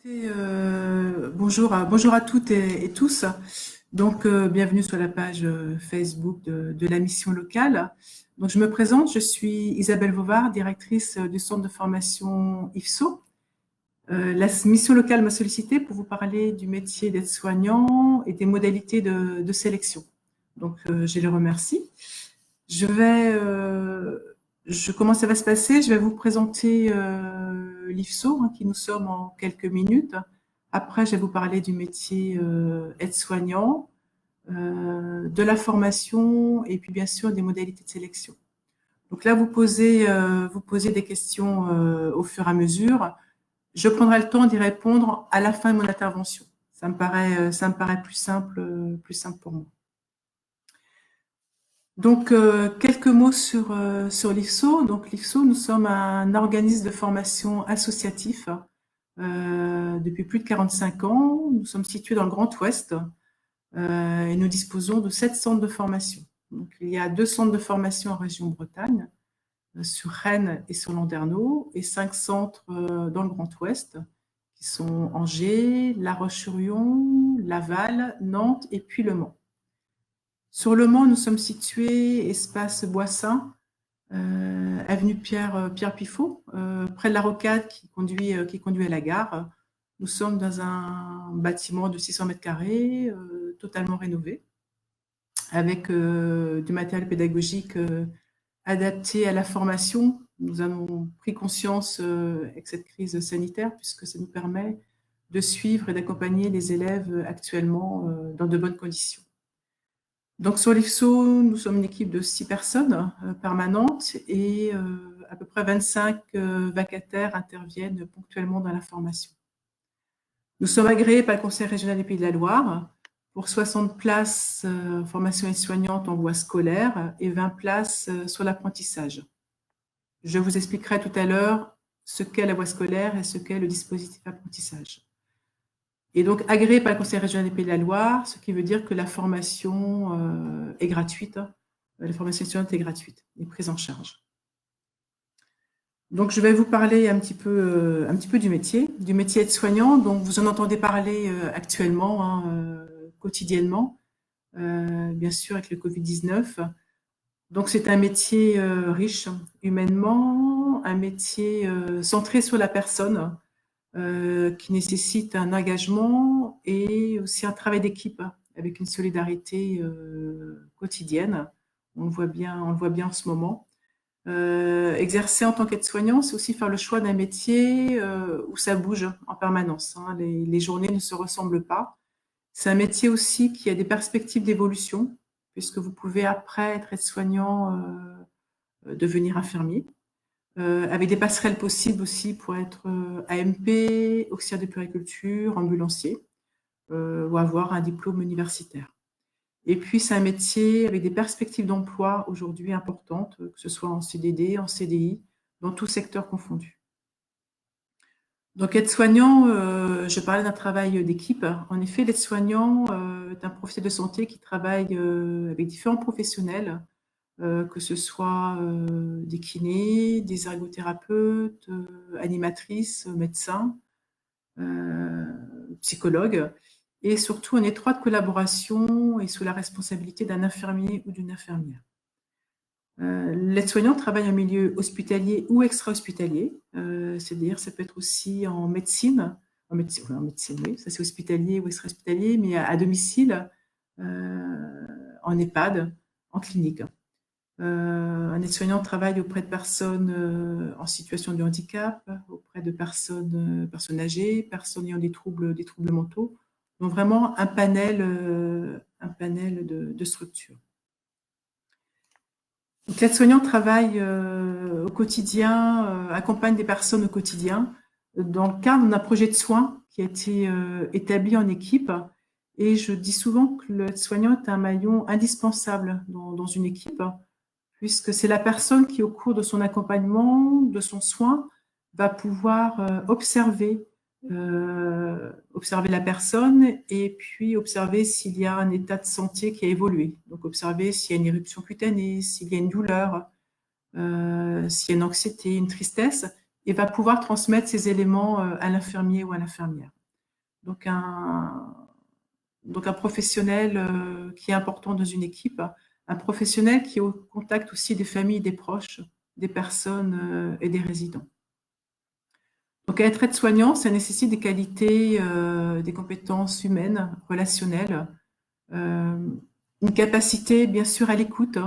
Écoutez, bonjour à toutes et tous. Donc, bienvenue sur la page Facebook de la mission locale. Donc, je me présente, je suis Isabelle Vauvard, directrice du centre de formation IFSO. La mission locale m'a sollicité pour vous parler du métier d'aide-soignant et des modalités de sélection. Donc, je les remercie. Comment ça va se passer? Je vais vous présenter l'IFSO, qui nous sommes en quelques minutes. Après, je vais vous parler du métier aide-soignant, de la formation et puis bien sûr des modalités de sélection. Donc là, vous posez des questions au fur et à mesure. Je prendrai le temps d'y répondre à la fin de mon intervention. Ça me paraît plus simple pour moi. Donc, quelques mots sur l'IFSO. Donc, l'IFSO, nous sommes un organisme de formation associatif depuis plus de 45 ans. Nous sommes situés dans le Grand Ouest et nous disposons de 7 centres de formation. Donc, il y a 2 centres de formation en région Bretagne, sur Rennes et sur Landerneau, et 5 centres dans le Grand Ouest, qui sont Angers, La Roche-sur-Yon, Laval, Nantes et puis Le Mans. Sur Le Mans, nous sommes situés espace Boissin, avenue Pierre Pifot, près de la rocade qui conduit à la gare. Nous sommes dans un bâtiment de 600 mètres carrés, totalement rénové, avec du matériel pédagogique adapté à la formation. Nous avons pris conscience avec cette crise sanitaire, puisque ça nous permet de suivre et d'accompagner les élèves actuellement dans de bonnes conditions. Donc sur l'IFSO, nous sommes une équipe de 6 personnes permanentes et à peu près 25 vacataires interviennent ponctuellement dans la formation. Nous sommes agréés par le Conseil régional des Pays de la Loire pour 60 places formation aide-soignante en voie scolaire et 20 places sur l'apprentissage. Je vous expliquerai tout à l'heure ce qu'est la voie scolaire et ce qu'est le dispositif apprentissage. Et donc agréé par le Conseil régional des Pays de la Loire, ce qui veut dire que la formation est gratuite. La formation étudiante est gratuite et prise en charge. Donc je vais vous parler un petit peu du métier aide-soignant. Donc vous en entendez parler actuellement, quotidiennement, bien sûr avec le Covid-19. Donc c'est un métier riche humainement, un métier centré sur la personne, qui nécessite un engagement et aussi un travail d'équipe avec une solidarité quotidienne. On le voit bien en ce moment. Exercer en tant qu'aide-soignant, c'est aussi faire le choix d'un métier où ça bouge en permanence. Les journées ne se ressemblent pas. C'est un métier aussi qui a des perspectives d'évolution, puisque vous pouvez, après être aide-soignant, devenir infirmier. Avec des passerelles possibles aussi pour être AMP, auxiliaire de puériculture, ambulancier, ou avoir un diplôme universitaire. Et puis, c'est un métier avec des perspectives d'emploi aujourd'hui importantes, que ce soit en CDD, en CDI, dans tout secteur confondu. Donc, aide-soignant, je parlais d'un travail d'équipe. En effet, l'aide-soignant est un professionnel de santé qui travaille avec différents professionnels, que ce soit des kinés, des ergothérapeutes, animatrices, médecins, psychologues, et surtout en étroite collaboration et sous la responsabilité d'un infirmier ou d'une infirmière. L'aide-soignant travaille en milieu hospitalier ou extra-hospitalier, c'est-à-dire ça peut être aussi en médecine, oui, ça c'est hospitalier ou extra-hospitalier, mais à domicile, en EHPAD, en clinique. Un aide-soignant travaille auprès de personnes en situation de handicap, auprès de personnes âgées, personnes ayant des troubles mentaux. Donc vraiment un panel de structures. Donc l'aide-soignant travaille au quotidien, accompagne des personnes au quotidien dans le cadre d'un projet de soins qui a été établi en équipe. Et je dis souvent que l'aide-soignant est un maillon indispensable dans une équipe, puisque c'est la personne qui, au cours de son accompagnement, de son soin, va pouvoir observer la personne et puis observer s'il y a un état de santé qui a évolué. Donc, observer s'il y a une éruption cutanée, s'il y a une douleur, s'il y a une anxiété, une tristesse, et va pouvoir transmettre ces éléments à l'infirmier ou à l'infirmière. donc un professionnel qui est important dans une équipe, un professionnel qui est au contact aussi des familles, des proches, des personnes et des résidents. Donc être aide-soignant, ça nécessite des qualités, des compétences humaines, relationnelles, une capacité bien sûr à l'écoute,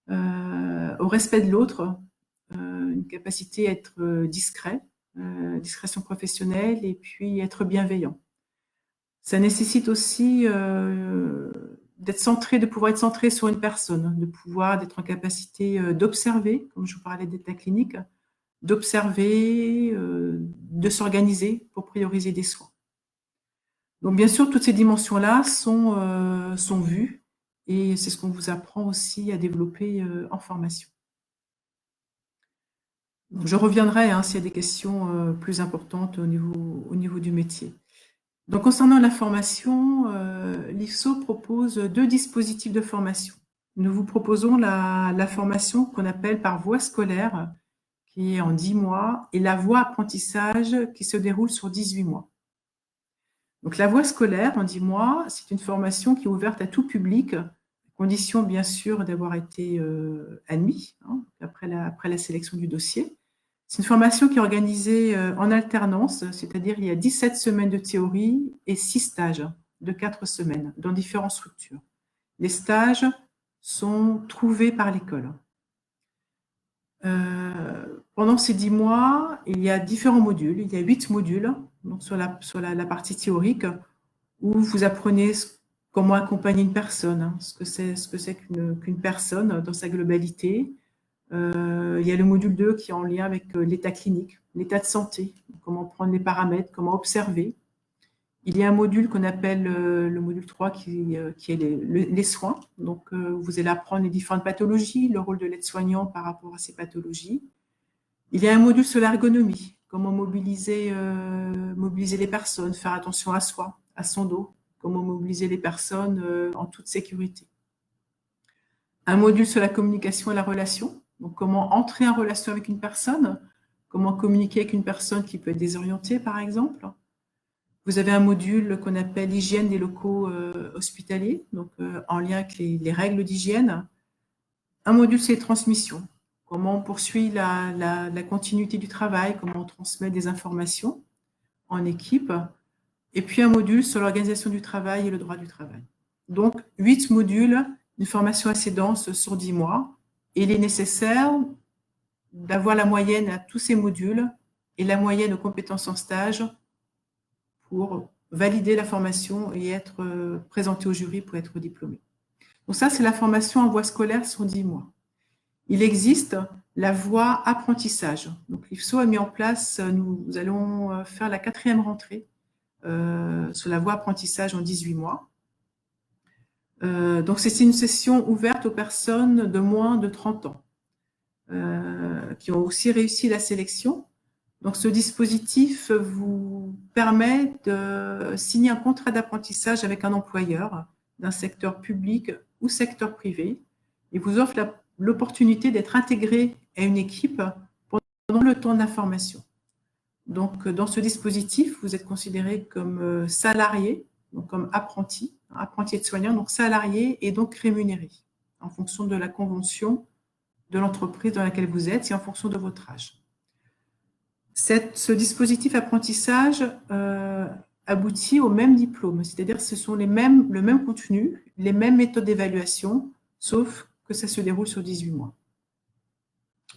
au respect de l'autre, une capacité à être discret, discrétion professionnelle et puis être bienveillant. Ça nécessite aussi d'être centré, de pouvoir être centré sur une personne, de pouvoir d'être en capacité d'observer, comme je vous parlais d'état clinique, d'observer, de s'organiser pour prioriser des soins. Donc bien sûr, toutes ces dimensions-là sont vues et c'est ce qu'on vous apprend aussi à développer en formation. Donc, je reviendrai s'il y a des questions plus importantes au niveau du métier. Donc concernant la formation, l'IFSO propose 2 dispositifs de formation. Nous vous proposons la formation qu'on appelle par voie scolaire, qui est en 10 mois, et la voie apprentissage qui se déroule sur 18 mois. Donc la voie scolaire en 10 mois, c'est une formation qui est ouverte à tout public, à condition bien sûr d'avoir été admis après la sélection du dossier. C'est une formation qui est organisée en alternance, c'est-à-dire il y a 17 semaines de théorie et 6 stages de 4 semaines dans différentes structures. Les stages sont trouvés par l'école. Pendant ces 10 mois, il y a différents modules. Il y a 8 modules donc sur la partie théorique où vous apprenez comment accompagner une personne, ce que c'est qu'une personne dans sa globalité. Il y a le module 2 qui est en lien avec l'état clinique, l'état de santé, comment prendre les paramètres, comment observer. Il y a un module qu'on appelle le module 3 qui est les soins. Donc, vous allez apprendre les différentes pathologies, le rôle de l'aide-soignant par rapport à ces pathologies. Il y a un module sur l'ergonomie, comment mobiliser les personnes, faire attention à soi, à son dos, comment mobiliser les personnes en toute sécurité. Un module sur la communication et la relation, donc comment entrer en relation avec une personne, comment communiquer avec une personne qui peut être désorientée par exemple. Vous avez un module qu'on appelle hygiène des locaux hospitaliers, donc en lien avec les règles d'hygiène. Un module c'est transmission, comment on poursuit la continuité du travail, comment on transmet des informations en équipe. Et puis un module sur l'organisation du travail et le droit du travail. Donc 8 modules, une formation assez dense sur 10 mois. Et il est nécessaire d'avoir la moyenne à tous ces modules et la moyenne aux compétences en stage pour valider la formation et être présenté au jury pour être diplômé. Donc ça, c'est la formation en voie scolaire sur 10 mois. Il existe la voie apprentissage. Donc l'IFSO a mis en place, nous allons faire la 4e rentrée sur la voie apprentissage en 18 mois. Donc c'est une session ouverte aux personnes de moins de 30 ans qui ont aussi réussi la sélection. Donc ce dispositif vous permet de signer un contrat d'apprentissage avec un employeur d'un secteur public ou secteur privé. Il vous offre l'opportunité d'être intégré à une équipe pendant le temps de la formation. Donc dans ce dispositif, vous êtes considéré comme salarié, donc comme apprenti de soignant, donc salarié et donc rémunéré en fonction de la convention de l'entreprise dans laquelle vous êtes et en fonction de votre âge. Ce dispositif apprentissage aboutit au même diplôme, c'est-à-dire que ce sont le même contenu, les mêmes méthodes d'évaluation, sauf que ça se déroule sur 18 mois.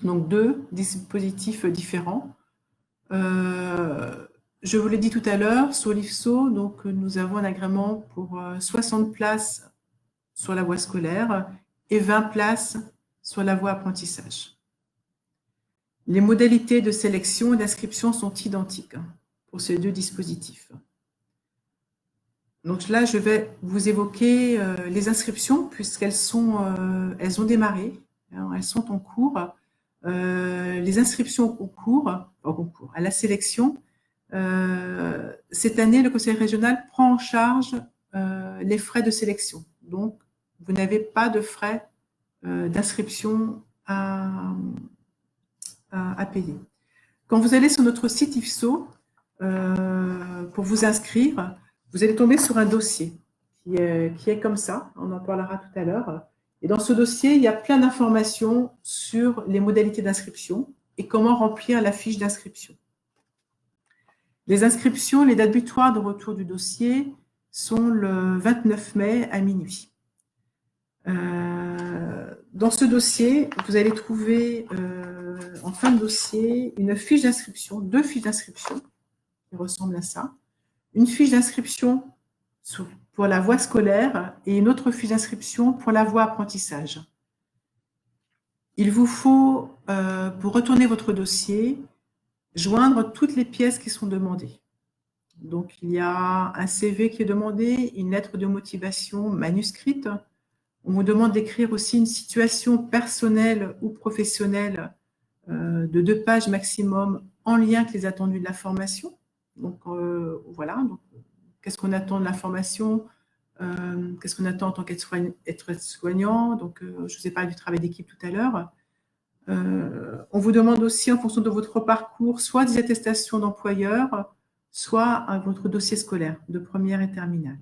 Donc 2 dispositifs différents. Je vous l'ai dit tout à l'heure, sur l'IFSO, donc nous avons un agrément pour 60 places sur la voie scolaire et 20 places sur la voie apprentissage. Les modalités de sélection et d'inscription sont identiques pour ces 2 dispositifs. Donc là, je vais vous évoquer les inscriptions puisqu'elles ont démarré, elles sont en cours. Les inscriptions au concours, à la sélection, cette année, le Conseil régional prend en charge les frais de sélection. Donc, vous n'avez pas de frais d'inscription à payer. Quand vous allez sur notre site IFSO, pour vous inscrire, vous allez tomber sur un dossier qui est comme ça, on en parlera tout à l'heure. Et dans ce dossier, il y a plein d'informations sur les modalités d'inscription et comment remplir la fiche d'inscription. Les inscriptions, les dates butoirs de retour du dossier sont le 29 mai à minuit. Dans ce dossier, vous allez trouver en fin de dossier une fiche d'inscription, 2 fiches d'inscription qui ressemblent à ça. Une fiche d'inscription pour la voie scolaire et une autre fiche d'inscription pour la voie apprentissage. Il vous faut, pour retourner votre dossier, joindre toutes les pièces qui sont demandées. Donc, il y a un CV qui est demandé, une lettre de motivation manuscrite. On vous demande d'écrire aussi une situation personnelle ou professionnelle de 2 pages maximum en lien avec les attendus de la formation. Donc, voilà. Donc, qu'est-ce qu'on attend de la formation? Qu'est-ce qu'on attend en tant qu'aide-soignant? Donc, je vous ai parlé du travail d'équipe tout à l'heure. On vous demande aussi, en fonction de votre parcours, soit des attestations d'employeurs, soit votre dossier scolaire de première et terminale.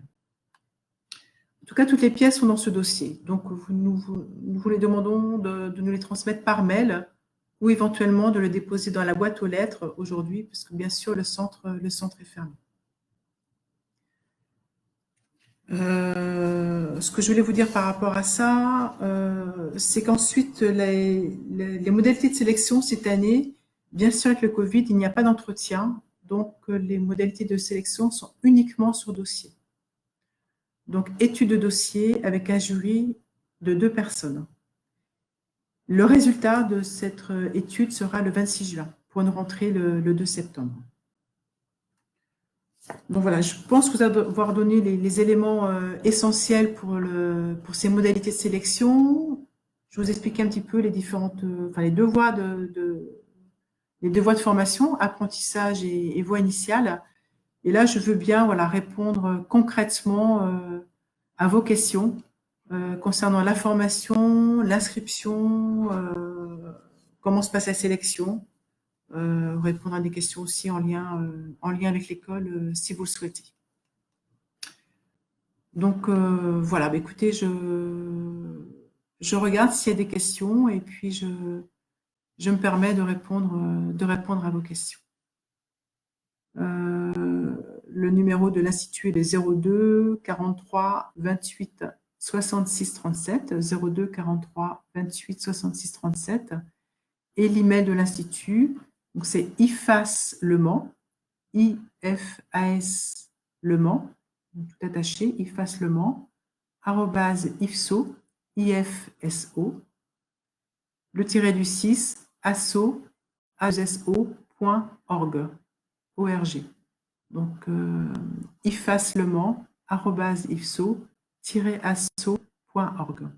En tout cas, toutes les pièces sont dans ce dossier. Donc, nous vous les demandons de nous les transmettre par mail ou éventuellement de le déposer dans la boîte aux lettres aujourd'hui, parce que bien sûr, le centre est fermé. Ce que je voulais vous dire par rapport à ça, c'est qu'ensuite, les modalités de sélection cette année, bien sûr avec le Covid, il n'y a pas d'entretien, donc les modalités de sélection sont uniquement sur dossier. Donc, étude de dossier avec un jury de 2 personnes. Le résultat de cette étude sera le 26 juin, pour une rentrée le 2 septembre. Donc voilà, je pense vous avoir donné les éléments essentiels pour ces modalités de sélection. Je vous explique un petit peu les différentes, les deux voies de formation, apprentissage et voie initiale. Et là, je veux bien répondre concrètement à vos questions concernant la formation, l'inscription, comment se passe la sélection. Répondre à des questions aussi en lien avec l'école si vous le souhaitez. Donc voilà, écoutez, je regarde s'il y a des questions et puis je me permets de répondre à vos questions. Le numéro de l'Institut est le 02 43 28 66 37, 02 43 28 66 37, et l'email de l'Institut. Donc, c'est IFAS Le Mans, IFAS Le Mans, tout attaché, IFAS Le Mans, @ifso, IFSO, le tiré du 6, asso, aso.org, ORG. Donc, IFAS Le Mans, @ifso-asso.org.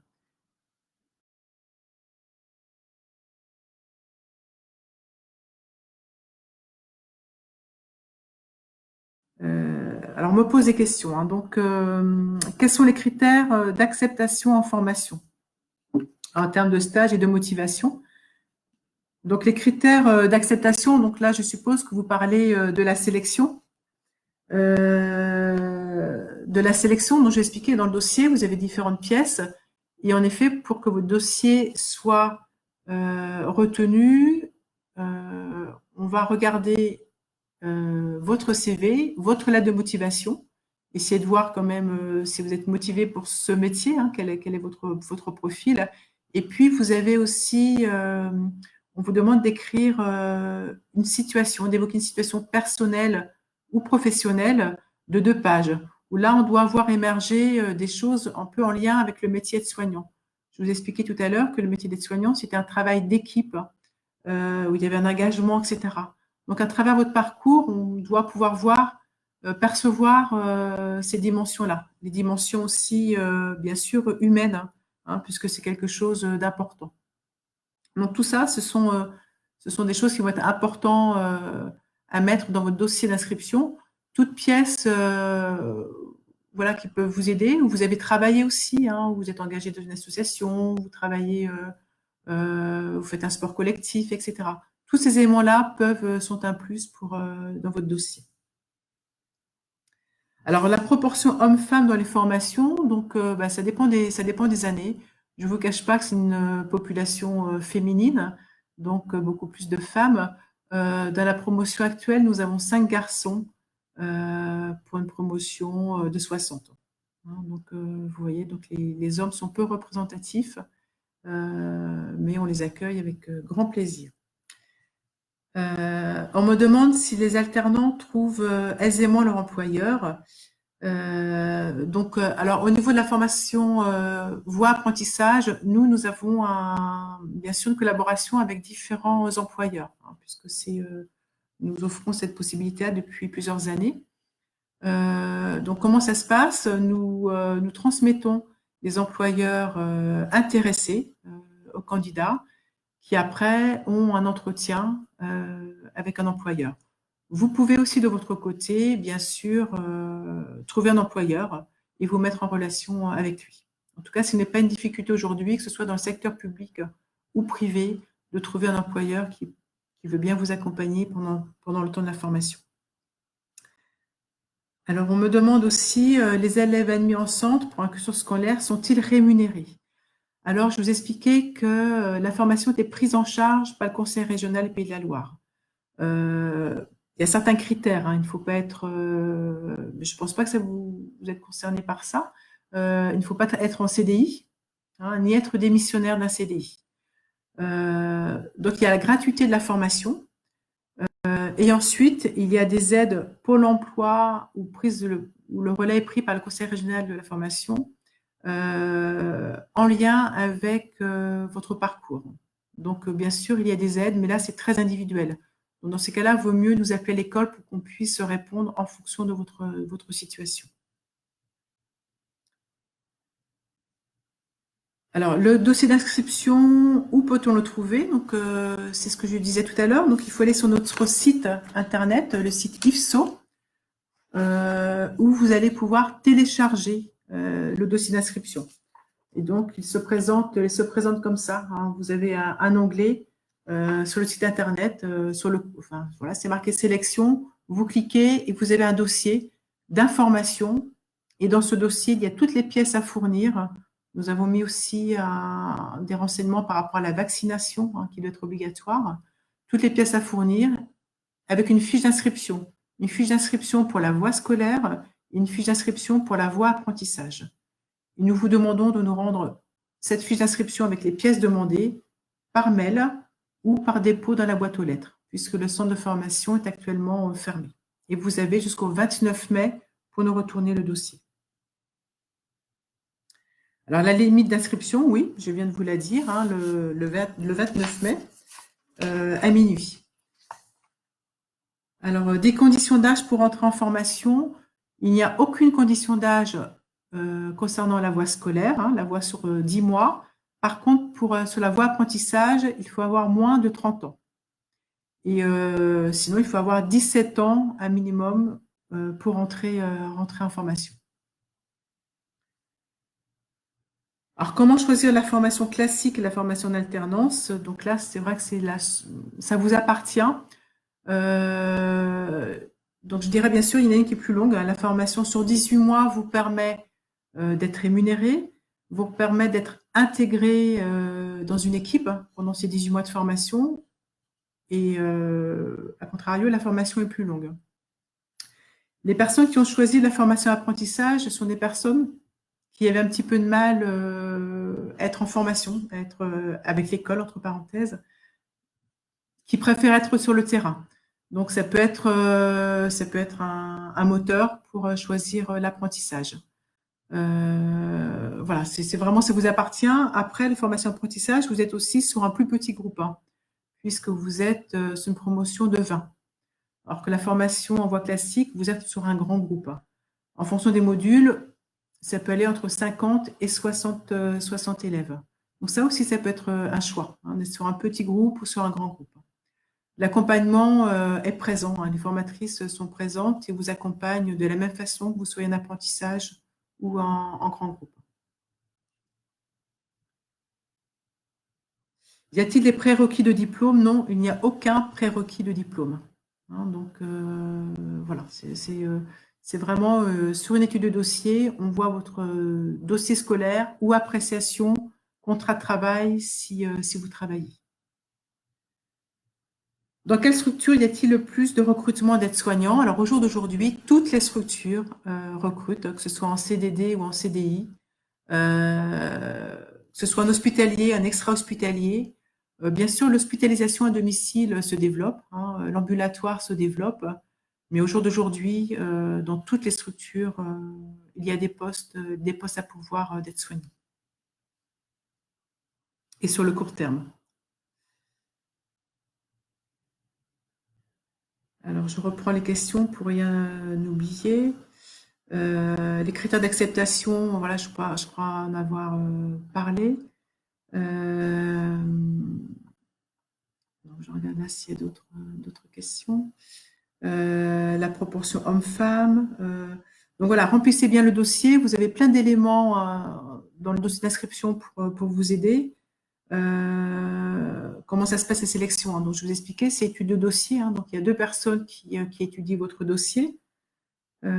Alors, on me pose des questions. Hein. Donc, quels sont les critères d'acceptation en formation en termes de stage et de motivation? Donc, les critères d'acceptation, donc là, je suppose que vous parlez de la sélection. Donc, j'ai expliqué dans le dossier, vous avez différentes pièces. Et en effet, pour que votre dossier soit retenu, on va regarder votre CV, votre lettre de motivation, essayez de voir quand même si vous êtes motivé pour ce métier, hein, quel est votre profil. Et puis, vous avez aussi, on vous demande d'écrire une situation, d'évoquer une situation personnelle ou professionnelle de 2 pages, où là, on doit voir émerger des choses un peu en lien avec le métier de soignant. Je vous ai expliqué tout à l'heure que le métier d'aide-soignant, c'était un travail d'équipe, où il y avait un engagement, etc. Donc, à travers votre parcours, on doit pouvoir voir, percevoir ces dimensions-là. Les dimensions aussi, bien sûr, humaines, hein, puisque c'est quelque chose d'important. Donc, tout ça, ce sont des choses qui vont être importantes à mettre dans votre dossier d'inscription. Toutes pièces qui peuvent vous aider. Vous avez travaillé aussi, hein, vous êtes engagé dans une association, vous travaillez, vous faites un sport collectif, etc. tous ces éléments-là sont un plus dans votre dossier. Alors, la proportion hommes-femmes dans les formations, donc, ça dépend des années. Je ne vous cache pas que c'est une population féminine, donc beaucoup plus de femmes. Dans la promotion actuelle, nous avons 5 garçons pour une promotion de 60 ans. Hein, donc, vous voyez, donc les hommes sont peu représentatifs, mais on les accueille avec grand plaisir. On me demande si les alternants trouvent aisément leur employeur. Alors au niveau de la formation voie apprentissage, nous avons bien sûr une collaboration avec différents employeurs, hein, puisque nous offrons cette possibilité depuis plusieurs années. Donc comment ça se passe? Nous transmettons les employeurs intéressés aux candidats qui après ont un entretien avec un employeur. Vous pouvez aussi de votre côté, bien sûr, trouver un employeur et vous mettre en relation avec lui. En tout cas, ce n'est pas une difficulté aujourd'hui, que ce soit dans le secteur public ou privé, de trouver un employeur qui veut bien vous accompagner pendant le temps de la formation. Alors, on me demande aussi, les élèves admis en centre pour inclusion scolaire sont-ils rémunérés? Alors, je vous expliquais que la formation était prise en charge par le Conseil régional Pays de la Loire. Il y a certains critères, hein, il ne faut pas être, je ne pense pas que vous êtes concerné par ça. Il ne faut pas être en CDI, hein, ni être démissionnaire d'un CDI. Donc, il y a la gratuité de la formation. Et ensuite, il y a des aides Pôle emploi où le relais est pris par le Conseil régional de la formation en lien avec votre parcours. Donc, bien sûr, il y a des aides, mais là, c'est très individuel. Donc, dans ces cas-là, il vaut mieux nous appeler à l'école pour qu'on puisse répondre en fonction de votre situation. Alors, le dossier d'inscription, où peut-on le trouver? Donc, c'est ce que je disais tout à l'heure. Donc, il faut aller sur notre site internet, le site IFSO, où vous allez pouvoir télécharger le dossier d'inscription. Et donc, il se présente comme ça, hein. Vous avez un onglet sur le site internet, voilà, c'est marqué sélection. Vous cliquez et vous avez un dossier d'information. Et dans ce dossier, il y a toutes les pièces à fournir. Nous avons mis aussi des renseignements par rapport à la vaccination, hein, qui doit être obligatoire. Toutes les pièces à fournir avec une fiche d'inscription. Une fiche d'inscription pour la voie scolaire et une fiche d'inscription pour la voie apprentissage. Et nous vous demandons de nous rendre cette fiche d'inscription avec les pièces demandées par mail ou par dépôt dans la boîte aux lettres, puisque le centre de formation est actuellement fermé. Et vous avez jusqu'au 29 mai pour nous retourner le dossier. Alors, la limite d'inscription, oui, je viens de vous la dire, hein, le 29 mai à minuit. Alors, des conditions d'âge pour entrer en formation, il n'y a aucune condition d'âge concernant la voie scolaire, hein, la voie sur 10 mois. Par contre, sur la voie apprentissage, il faut avoir moins de 30 ans. Et sinon, il faut avoir 17 ans un minimum pour rentrer en formation. Alors, comment choisir la formation classique et la formation en alternance? Donc là, c'est vrai que ça vous appartient. Donc, je dirais bien sûr, il y en a une qui est plus longue, hein. La formation sur 18 mois vous permet d'être rémunéré, vous permet d'être intégré dans une équipe pendant ces 18 mois de formation. Et à contrario, la formation est plus longue. Les personnes qui ont choisi la formation apprentissage sont des personnes qui avaient un petit peu de mal à être en formation, à être avec l'école, entre parenthèses, qui préfèrent être sur le terrain. Donc, ça peut être un moteur pour choisir l'apprentissage. Voilà, c'est vraiment, ça vous appartient. Après, la formation apprentissage, vous êtes aussi sur un plus petit groupe, hein, puisque vous êtes sur une promotion de 20. Alors que la formation en voie classique, vous êtes sur un grand groupe, hein. En fonction des modules, ça peut aller entre 50 et 60 élèves. Donc ça aussi, ça peut être un choix, hein, d'être sur un petit groupe ou sur un grand groupe. L'accompagnement est présent, hein, les formatrices sont présentes et vous accompagnent de la même façon que vous soyez en apprentissage ou en grand groupe. Y a-t-il des prérequis de diplôme? Non, il n'y a aucun prérequis de diplôme. Hein, donc voilà, c'est vraiment sur une étude de dossier, on voit votre dossier scolaire ou appréciation, contrat de travail si vous travaillez. Dans quelle structure y a-t-il le plus de recrutement d'aides-soignants? Alors au jour d'aujourd'hui, toutes les structures recrutent, que ce soit en CDD ou en CDI, que ce soit un hospitalier, un extra-hospitalier. Bien sûr, l'hospitalisation à domicile se développe, hein, l'ambulatoire se développe, mais au jour d'aujourd'hui, dans toutes les structures, il y a des postes à pouvoir d'aide-soignants. Et sur le court terme. Alors, je reprends les questions pour rien oublier. Les critères d'acceptation, voilà, je crois en avoir parlé. Donc, je regarde là s'il y a d'autres questions. La proportion homme-femme. Donc voilà, remplissez bien le dossier. Vous avez plein d'éléments dans le dossier d'inscription pour vous aider. Comment ça se passe la sélection, hein. Donc je vous expliquais, c'est étude de dossier, hein. Donc il y a deux personnes qui étudient votre dossier. Donc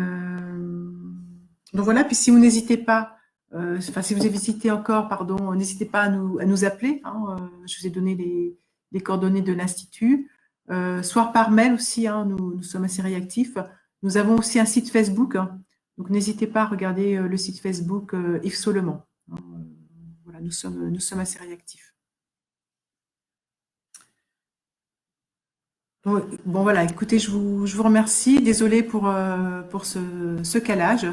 voilà, puis si vous n'hésitez pas, enfin si vous hésitez encore, pardon, n'hésitez pas à nous appeler, hein. Je vous ai donné les coordonnées de l'Institut, soit par mail aussi, hein, nous sommes assez réactifs. Nous avons aussi un site Facebook, hein. Donc n'hésitez pas à regarder le site Facebook Yves Solement, hein. Voilà, nous sommes assez réactifs. Bon, voilà, écoutez, je vous remercie. Désolée pour ce calage.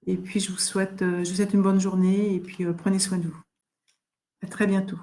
Et puis je vous souhaite une bonne journée et puis prenez soin de vous. À très bientôt.